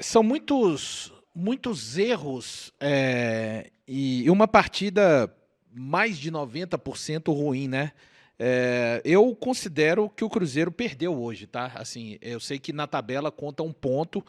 São muitos erros, e uma partida mais de 90% ruim, né? Eu considero que o Cruzeiro perdeu hoje, tá? Assim, eu sei que na tabela conta um ponto.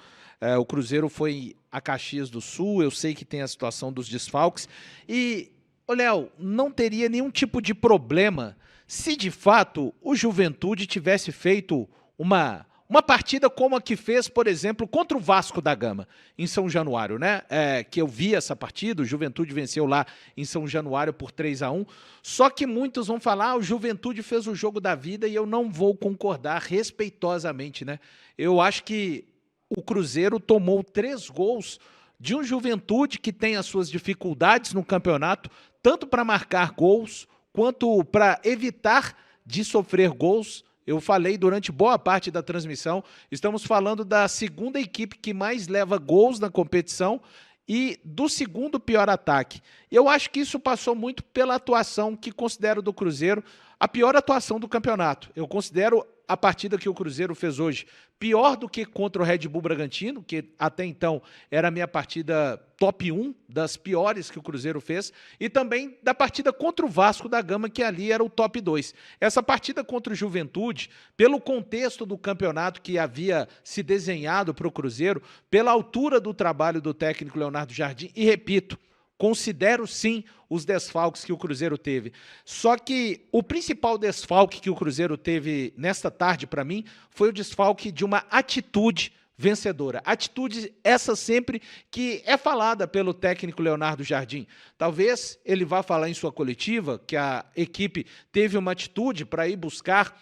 O Cruzeiro foi a Caxias do Sul, eu sei que tem a situação dos desfalques. E, ô Léo, não teria nenhum tipo de problema se de fato o Juventude tivesse feito uma partida como a que fez, por exemplo, contra o Vasco da Gama, em São Januário, né? Que eu vi essa partida, o Juventude venceu lá em São Januário por 3-1. Só que muitos vão falar, o Juventude fez o jogo da vida, e eu não vou concordar respeitosamente, né? Eu acho que o Cruzeiro tomou 3 gols de um Juventude que tem as suas dificuldades no campeonato, tanto para marcar gols, quanto para evitar de sofrer gols. Eu falei durante boa parte da transmissão, estamos falando da segunda equipe que mais leva gols na competição e do segundo pior ataque. Eu acho que isso passou muito pela atuação que considero do Cruzeiro a pior atuação do campeonato. Eu considero a partida que o Cruzeiro fez hoje pior do que contra o Red Bull Bragantino, que até então era a minha partida top 1 das piores que o Cruzeiro fez, e também da partida contra o Vasco da Gama, que ali era o top 2. Essa partida contra o Juventude, pelo contexto do campeonato que havia se desenhado para o Cruzeiro, pela altura do trabalho do técnico Leonardo Jardim, e repito, considero sim os desfalques que o Cruzeiro teve. Só que o principal desfalque que o Cruzeiro teve nesta tarde, para mim, foi o desfalque de uma atitude vencedora. Atitude essa sempre que é falada pelo técnico Leonardo Jardim. Talvez ele vá falar em sua coletiva que a equipe teve uma atitude para ir buscar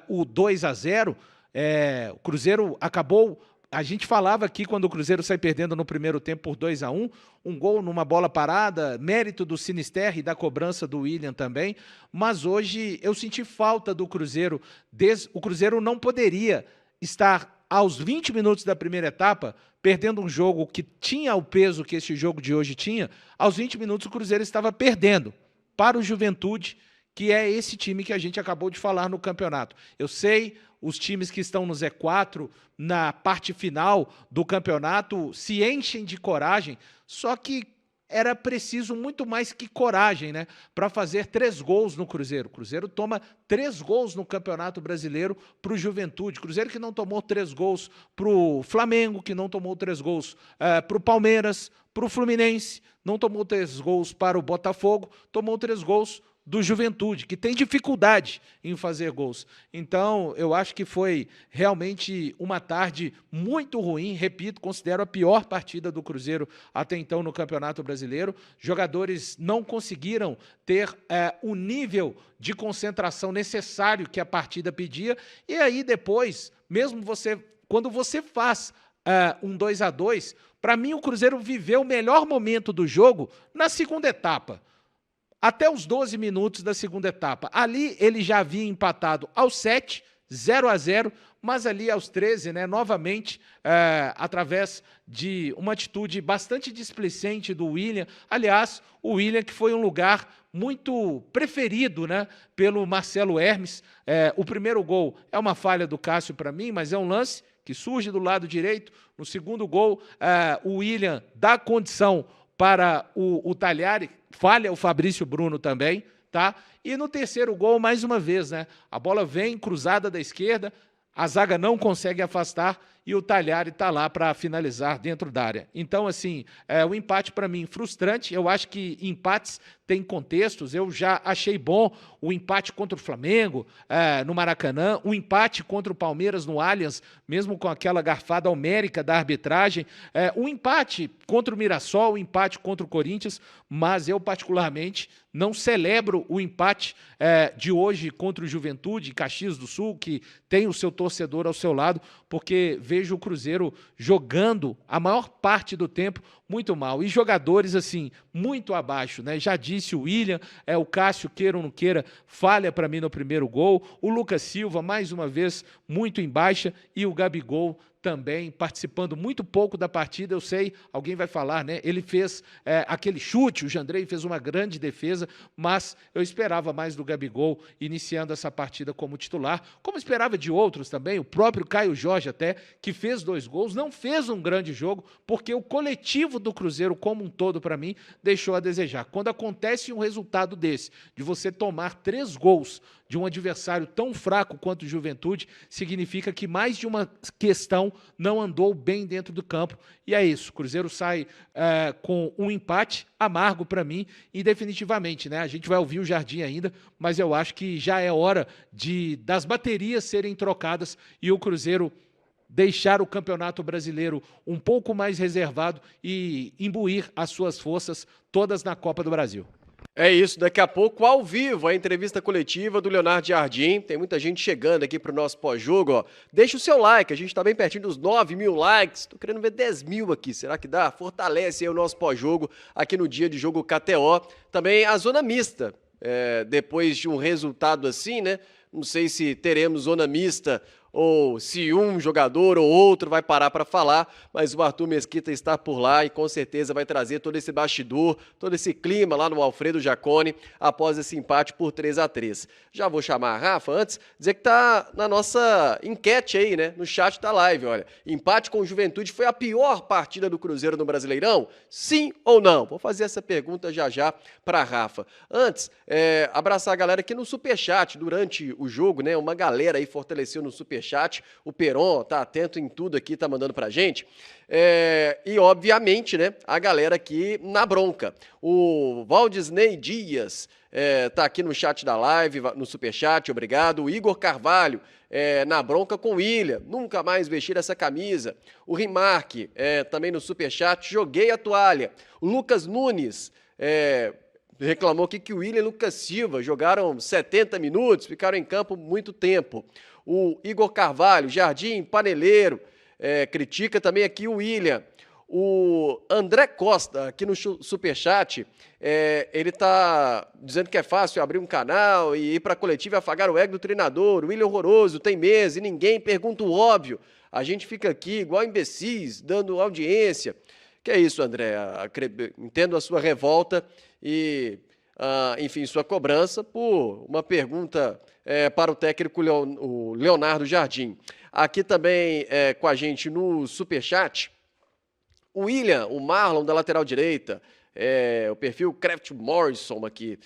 o 2-0. O Cruzeiro acabou. A gente falava aqui quando o Cruzeiro sai perdendo no primeiro tempo por 2-1, um gol numa bola parada, mérito do Sinisterra e da cobrança do William também, mas hoje eu senti falta do Cruzeiro. O Cruzeiro não poderia estar aos 20 minutos da primeira etapa perdendo um jogo que tinha o peso que esse jogo de hoje tinha. Aos 20 minutos o Cruzeiro estava perdendo para o Juventude, que é esse time que a gente acabou de falar no campeonato. Eu sei, os times que estão no Z4, na parte final do campeonato, se enchem de coragem, só que era preciso muito mais que coragem, né, para fazer 3 gols no Cruzeiro. O Cruzeiro toma 3 gols no Campeonato Brasileiro para o Juventude. Cruzeiro que não tomou 3 gols para o Flamengo, que não tomou 3 gols para o Palmeiras, para o Fluminense, não tomou 3 gols para o Botafogo, tomou 3 gols do Juventude, que tem dificuldade em fazer gols. Então, eu acho que foi realmente uma tarde muito ruim, repito, considero a pior partida do Cruzeiro até então no Campeonato Brasileiro. Jogadores não conseguiram ter o nível de concentração necessário que a partida pedia, e aí depois, mesmo quando você faz um 2-2, para mim o Cruzeiro viveu o melhor momento do jogo na segunda etapa. Até os 12 minutos da segunda etapa. Ali ele já havia empatado aos 7, 0-0, mas ali aos 13, né, novamente, através de uma atitude bastante displicente do William. Aliás, o William que foi um lugar muito preferido, né, pelo Marcelo Hermes. O primeiro gol é uma falha do Cássio para mim, mas é um lance que surge do lado direito. No segundo gol, o William dá condição para o Talhari, falha o Fabrício Bruno também, tá? E no terceiro gol, mais uma vez, né? A bola vem cruzada da esquerda, a zaga não consegue afastar e o Talhari está lá para finalizar dentro da área. Então, assim, o empate para mim frustrante. Eu acho que empates têm contextos. Eu já achei bom o empate contra o Flamengo no Maracanã, o empate contra o Palmeiras no Allianz, mesmo com aquela garfada homérica da arbitragem, o empate contra o Mirassol, o empate contra o Corinthians, mas eu particularmente não celebro o empate de hoje contra o Juventude, Caxias do Sul, que tem o seu torcedor ao seu lado, porque vejo o Cruzeiro jogando a maior parte do tempo muito mal. E jogadores, assim, muito abaixo, né? Já disse o William, o Cássio, queira ou não queira, falha para mim no primeiro gol. O Lucas Silva, mais uma vez, muito em baixa. E o Gabigol também, participando muito pouco da partida. Eu sei, alguém vai falar, né? Ele fez aquele chute, o Jandrei fez uma grande defesa, mas eu esperava mais do Gabigol iniciando essa partida como titular, como esperava de outros também, o próprio Caio Jorge até, que fez 2 gols, não fez um grande jogo, porque o coletivo do Cruzeiro como um todo, para mim, deixou a desejar. Quando acontece um resultado desse, de você tomar 3 gols de um adversário tão fraco quanto o Juventude, significa que mais de uma questão não andou bem dentro do campo. E é isso, o Cruzeiro sai com um empate amargo para mim e definitivamente, né? A gente vai ouvir o Jardim ainda, mas eu acho que já é hora das baterias serem trocadas e o Cruzeiro deixar o Campeonato Brasileiro um pouco mais reservado e imbuir as suas forças todas na Copa do Brasil. É isso, daqui a pouco, ao vivo, a entrevista coletiva do Leonardo Jardim. Tem muita gente chegando aqui pro nosso pós-jogo, ó. Deixa o seu like, a gente tá bem pertinho dos 9.000 likes. Tô querendo ver 10.000 aqui, será que dá? Fortalece aí o nosso pós-jogo aqui no dia de jogo KTO. Também a zona mista, depois de um resultado assim, né? Não sei se teremos zona mista ou se um jogador ou outro vai parar para falar, mas o Arthur Mesquita está por lá e com certeza vai trazer todo esse bastidor, todo esse clima lá no Alfredo Jaconi após esse empate por 3-3. Já vou chamar a Rafa antes, dizer que tá na nossa enquete aí, né, no chat da live, olha. Empate com o Juventude foi a pior partida do Cruzeiro no Brasileirão? Sim ou não? Vou fazer essa pergunta já para a Rafa. Antes, abraçar a galera aqui no Superchat durante o jogo, né, uma galera aí fortaleceu no Superchat. O Peron tá atento em tudo aqui, tá mandando pra gente. E, obviamente, né, a galera aqui na bronca. O Valdisney Dias tá aqui no chat da live, no Superchat, obrigado. O Igor Carvalho, na bronca com o William, nunca mais vestir essa camisa. O Rimark, também no Superchat, joguei a toalha. O Lucas Nunes, reclamou aqui que o William e o Lucas Silva jogaram 70 minutos, ficaram em campo muito tempo. O Igor Carvalho, Jardim, Paneleiro, critica também aqui o William. O André Costa, aqui no Superchat, ele está dizendo que é fácil abrir um canal e ir para a coletiva e afagar o ego do treinador. O William horroroso, tem mês e ninguém pergunta o óbvio. A gente fica aqui igual imbecis, dando audiência. Que é isso, André? Entendo a sua revolta e, enfim, sua cobrança por uma pergunta para o técnico o Leonardo Jardim. Aqui também com a gente no Superchat, o William, o Marlon da lateral direita, o perfil Craft Morrison aqui.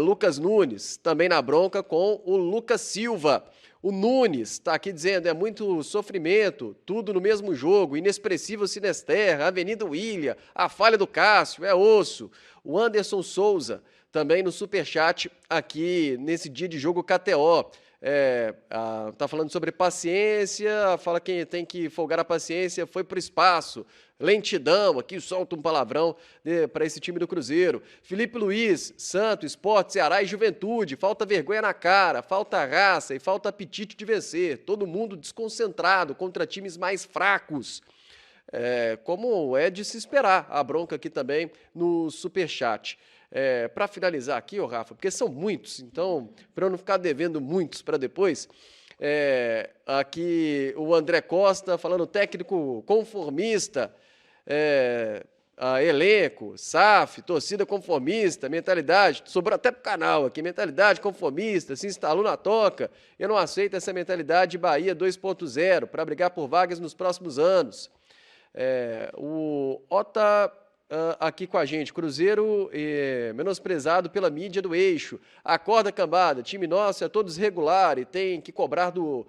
Lucas Nunes, também na bronca com o Lucas Silva. O Nunes está aqui dizendo, é muito sofrimento, tudo no mesmo jogo, inexpressivo Sinesterra, Avenida William, a falha do Cássio, é osso. O Anderson Souza, também no Superchat, aqui nesse dia de jogo KTO. Tá falando sobre paciência, fala que tem que folgar a paciência, foi pro espaço. Lentidão, aqui solta um palavrão para esse time do Cruzeiro. Felipe Luiz, Santo, Sport, Ceará e Juventude. Falta vergonha na cara, falta raça e falta apetite de vencer. Todo mundo desconcentrado contra times mais fracos. Como é de se esperar. A bronca aqui também no Superchat. Para finalizar aqui, Rafa, porque são muitos, então, para eu não ficar devendo muitos para depois, aqui o André Costa falando técnico conformista, elenco, SAF, torcida conformista, mentalidade, sobrou até pro canal aqui, mentalidade conformista, se instalou na toca, eu não aceito essa mentalidade Bahia 2.0 para brigar por vagas nos próximos anos. O Ota aqui com a gente, Cruzeiro menosprezado pela mídia do eixo, acorda cambada, time nosso é todo irregular e tem que cobrar do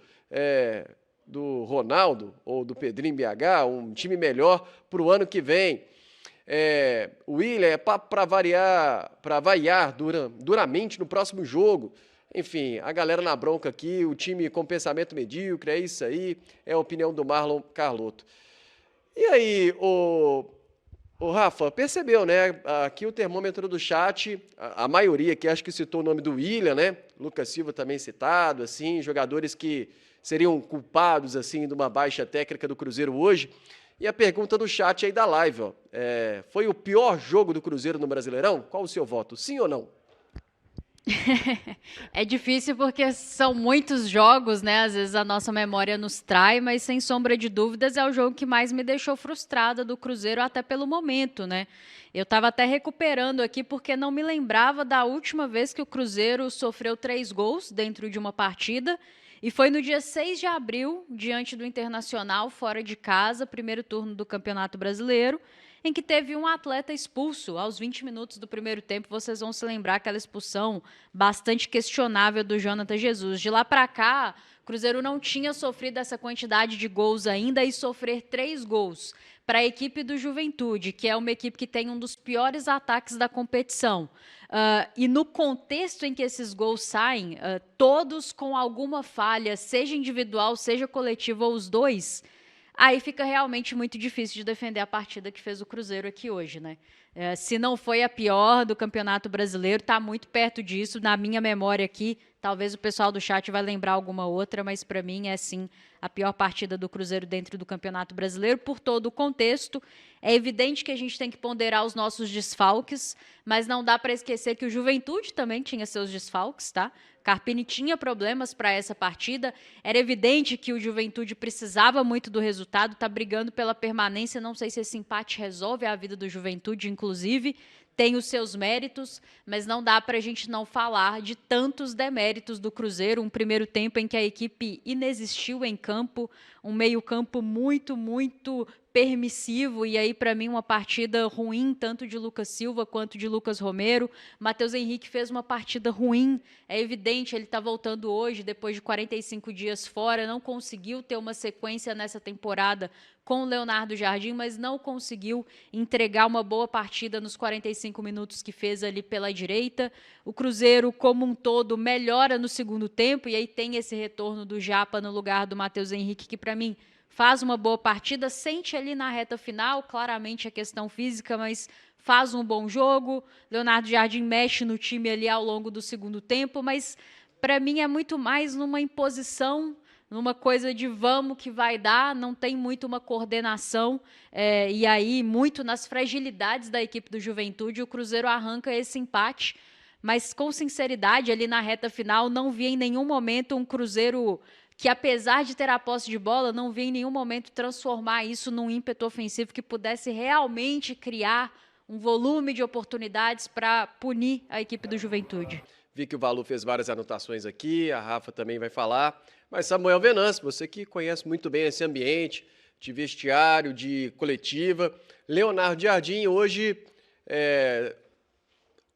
Ronaldo ou do Pedrinho BH um time melhor para o ano que vem. O William é papo para vaiar duramente no próximo jogo. Enfim, a galera na bronca aqui, o time com pensamento medíocre, é isso aí, é a opinião do Marlon Carlotto. E aí, o Rafa, percebeu, né? Aqui o termômetro do chat, a maioria aqui acho que citou o nome do William, né? Lucas Silva também citado, assim, jogadores que seriam culpados, assim, de uma baixa técnica do Cruzeiro hoje. E a pergunta do chat aí da live, ó, foi o pior jogo do Cruzeiro no Brasileirão? Qual o seu voto? Sim ou não? É difícil porque são muitos jogos, né? Às vezes a nossa memória nos trai, mas sem sombra de dúvidas é o jogo que mais me deixou frustrada do Cruzeiro, até pelo momento, né? Eu estava até recuperando aqui porque não me lembrava da última vez que o Cruzeiro sofreu 3 gols dentro de uma partida. E foi no dia 6 de abril, diante do Internacional, fora de casa, primeiro turno do Campeonato Brasileiro, em que teve um atleta expulso aos 20 minutos do primeiro tempo. Vocês vão se lembrar aquela expulsão bastante questionável do Jonathan Jesus. De lá para cá, o Cruzeiro não tinha sofrido essa quantidade de gols ainda, e sofrer 3 gols para a equipe do Juventude, que é uma equipe que tem um dos piores ataques da competição. E no contexto em que esses gols saem, todos com alguma falha, seja individual, seja coletiva ou os dois, aí fica realmente muito difícil de defender a partida que fez o Cruzeiro aqui hoje, né? Se não foi a pior do Campeonato Brasileiro, está muito perto disso. Na minha memória aqui, talvez o pessoal do chat vai lembrar alguma outra, mas para mim é sim a pior partida do Cruzeiro dentro do Campeonato Brasileiro, por todo o contexto. É evidente que a gente tem que ponderar os nossos desfalques, mas não dá para esquecer que o Juventude também tinha seus desfalques, tá? Carpini tinha problemas para essa partida. Era evidente que o Juventude precisava muito do resultado, está brigando pela permanência. Não sei se esse empate resolve a vida do Juventude, inclusive tem os seus méritos, mas não dá para a gente não falar de tantos deméritos do Cruzeiro. Um primeiro tempo em que a equipe inexistiu em campo, um meio-campo muito, muito permissivo, e aí para mim uma partida ruim, tanto de Lucas Silva quanto de Lucas Romero. Matheus Henrique fez uma partida ruim, é evidente, ele está voltando hoje, depois de 45 dias fora, não conseguiu ter uma sequência nessa temporada com o Leonardo Jardim, mas não conseguiu entregar uma boa partida nos 45 minutos que fez ali pela direita. O Cruzeiro, como um todo, melhora no segundo tempo, e aí tem esse retorno do Japa no lugar do Matheus Henrique, que para mim faz uma boa partida, sente ali na reta final, claramente a questão física, mas faz um bom jogo. Leonardo Jardim mexe no time ali ao longo do segundo tempo, mas para mim é muito mais numa imposição, numa coisa de vamos que vai dar, não tem muito uma coordenação, e aí muito nas fragilidades da equipe do Juventude, o Cruzeiro arranca esse empate, mas com sinceridade, ali na reta final, não vi em nenhum momento um Cruzeiro que, apesar de ter a posse de bola, não vi em nenhum momento transformar isso num ímpeto ofensivo que pudesse realmente criar um volume de oportunidades para punir a equipe do Juventude. Vi que o Valu fez várias anotações aqui, a Rafa também vai falar. Mas Samuel Venâncio, você que conhece muito bem esse ambiente de vestiário, de coletiva. Leonardo Jardim hoje,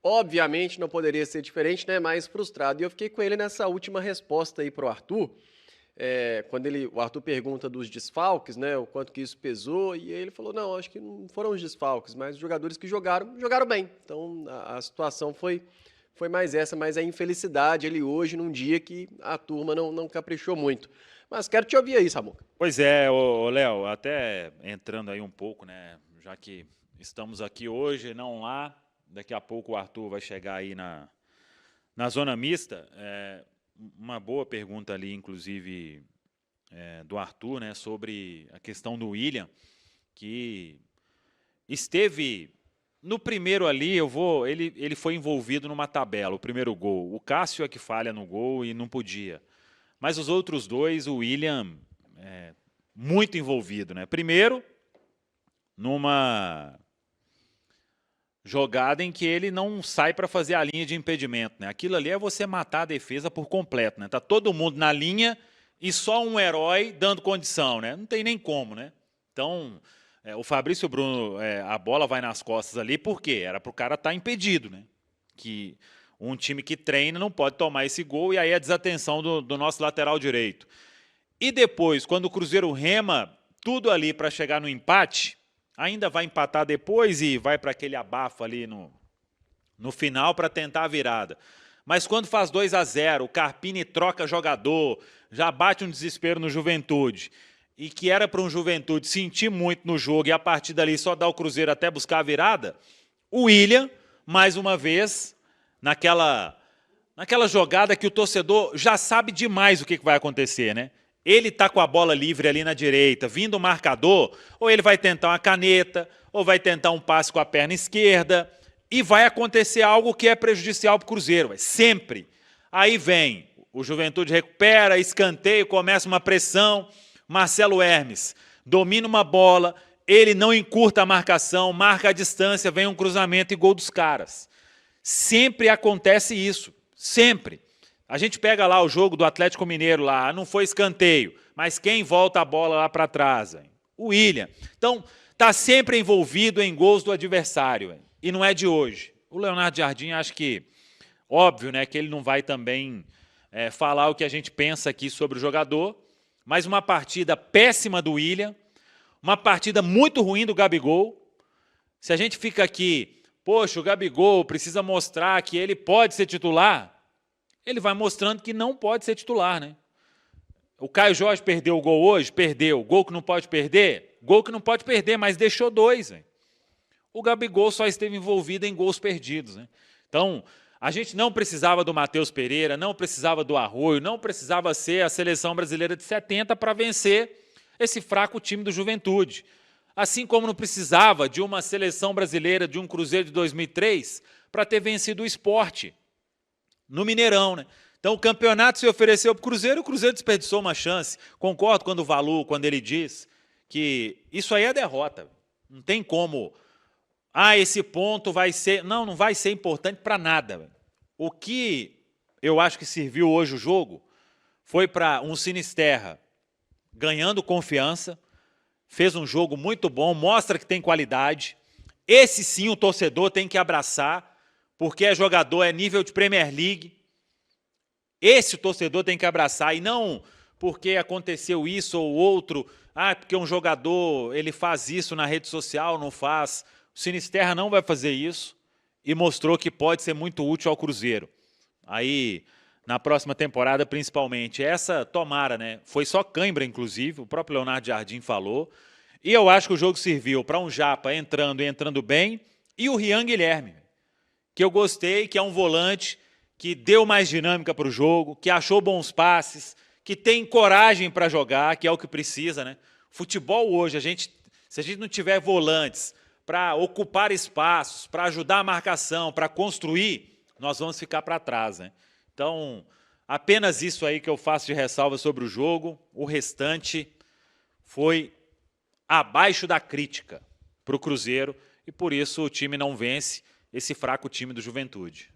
obviamente não poderia ser diferente, né? Mais frustrado. E eu fiquei com ele nessa última resposta aí para o Arthur. Quando o Arthur pergunta dos desfalques, né, o quanto que isso pesou, e ele falou, não, acho que não foram os desfalques, mas os jogadores que jogaram bem. Então a situação foi mais essa, mas a infelicidade ele hoje, num dia que a turma não caprichou muito. Mas quero te ouvir aí, Samuca. Pois Léo, até entrando aí um pouco, né, já que estamos aqui hoje, não lá, daqui a pouco o Arthur vai chegar aí na zona mista. Uma boa pergunta ali, inclusive, do Arthur, né, sobre a questão do William, que esteve no primeiro ali, ele foi envolvido numa tabela, o primeiro gol. O Cássio é que falha no gol e não podia. Mas os outros dois, o William, muito envolvido, né? Primeiro, numa jogada em que ele não sai para fazer a linha de impedimento, né? Aquilo ali é você matar a defesa por completo, né? Tá todo mundo na linha e só um herói dando condição, né? Não tem nem como, né? Então, o Fabrício Bruno, a bola vai nas costas ali, por quê? Era para o cara estar impedido, né? Que um time que treina não pode tomar esse gol, e aí a desatenção do nosso lateral direito. E depois, quando o Cruzeiro rema tudo ali para chegar no empate, ainda vai empatar depois e vai para aquele abafo ali no final para tentar a virada. Mas quando faz 2-0, o Carpini troca jogador, já bate um desespero no Juventude, e que era para um Juventude sentir muito no jogo e a partir dali só dar o Cruzeiro até buscar a virada, o William, mais uma vez, naquela jogada que o torcedor já sabe demais o que vai acontecer, né? Ele está com a bola livre ali na direita, vindo o marcador, ou ele vai tentar uma caneta, ou vai tentar um passe com a perna esquerda. e vai acontecer algo que é prejudicial para o Cruzeiro, sempre. Aí vem, o Juventude recupera, escanteio, começa uma pressão, Marcelo Hermes domina uma bola, ele não encurta a marcação, marca a distância, vem um cruzamento e gol dos caras. Sempre acontece isso, sempre. A gente pega lá o jogo do Atlético Mineiro lá, não foi escanteio, mas quem volta a bola lá para trás? Hein? O William. Então, está sempre envolvido em gols do adversário, hein? E não é de hoje. O Leonardo Jardim, acho que, óbvio, né, que ele não vai também falar o que a gente pensa aqui sobre o jogador, mas uma partida péssima do William, uma partida muito ruim do Gabigol. Se a gente fica aqui, poxa, o Gabigol precisa mostrar que ele pode ser titular, ele vai mostrando que não pode ser titular, né? O Caio Jorge perdeu o gol hoje? Perdeu. Gol que não pode perder? Gol que não pode perder, mas deixou 2. Hein? O Gabigol só esteve envolvido em gols perdidos. Né? Então, a gente não precisava do Matheus Pereira, não precisava do Arroio, não precisava ser a seleção brasileira de 70 para vencer esse fraco time do Juventude. Assim como não precisava de uma seleção brasileira, de um Cruzeiro de 2003, para ter vencido o Sport no Mineirão. Né? Então, o campeonato se ofereceu para o Cruzeiro desperdiçou uma chance. Concordo com o Valu, quando ele diz que isso aí é derrota. Não tem como... esse ponto vai ser... Não vai ser importante para nada. O que eu acho que serviu hoje o jogo foi para um Sinisterra ganhando confiança, fez um jogo muito bom, mostra que tem qualidade. Esse sim o torcedor tem que abraçar, porque é jogador, é nível de Premier League. Esse o torcedor tem que abraçar, e não porque aconteceu isso ou outro, porque um jogador ele faz isso na rede social, não faz. O Sinisterra não vai fazer isso e mostrou que pode ser muito útil ao Cruzeiro. Aí, na próxima temporada, principalmente. Essa, tomara, né? Foi só cãibra, inclusive, o próprio Leonardo Jardim falou. E eu acho que o jogo serviu para um Japa entrando bem, e o Rian Guilherme, que eu gostei, que é um volante que deu mais dinâmica para o jogo, que achou bons passes, que tem coragem para jogar, que é o que precisa, né? Futebol hoje, se a gente não tiver volantes para ocupar espaços, para ajudar a marcação, para construir, nós vamos ficar para trás, né? Então, apenas isso aí que eu faço de ressalva sobre o jogo. O restante foi abaixo da crítica para o Cruzeiro e por isso o time não vence esse fraco time do Juventude.